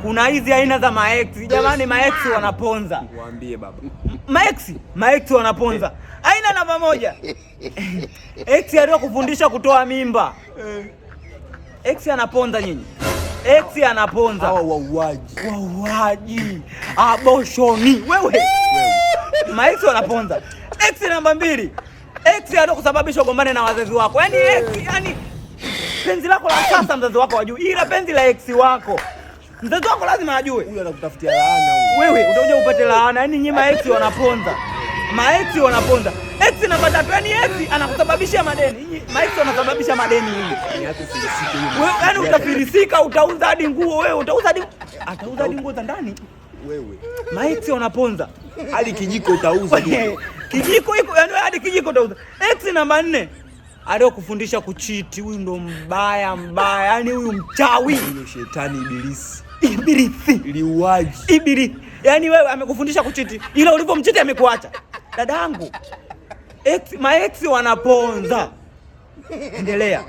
kuna hizi aina za maex. Jamani, maex wanaponza. Waambie baba. Maex wanaponza. Aina namba 1. Ex aliyokufundisha kutoa mimba. Ex anaponza nyinyi. Ex anaponza. Hawa wauaji. Aboshoni. Wewe. Maex wanaponza. Ex namba 2. Ex aliyokusababisha ugombane na wazazi wako. Yaani penzi lako la sasa mzazi wako hajui. Ila penzi la ex wako mzazi wako lazima ajue. Huyu anakutafutia laana huyu. Wewe utakuja upate laana. Yaani nyinyi maex wanaponza. Maex wanaponza. Ex namba 3, yaani ex anakusababishia madeni. Nyinyi maex wanasababisha madeni nyinyi. Wewe yaani utafilisika, utauza hadi nguo wewe, atauza hadi nguo za ndani. Wewe. Maex wanaponza. Hadi kijiko utauza. Kijiko iko, yaani hadi kijiko utauza. Ex namba 4. Aliyokufundisha kuchiti. Huyu ndo mbaya. Yaani huyu mchawi. Huyo shetani ibilisi. Liuaji. Ibilisi. Yaani wewe amekufundisha kuchiti. Ila ulipomchiti amekuacha. Dadangu. Maex wanaponza. Endelea.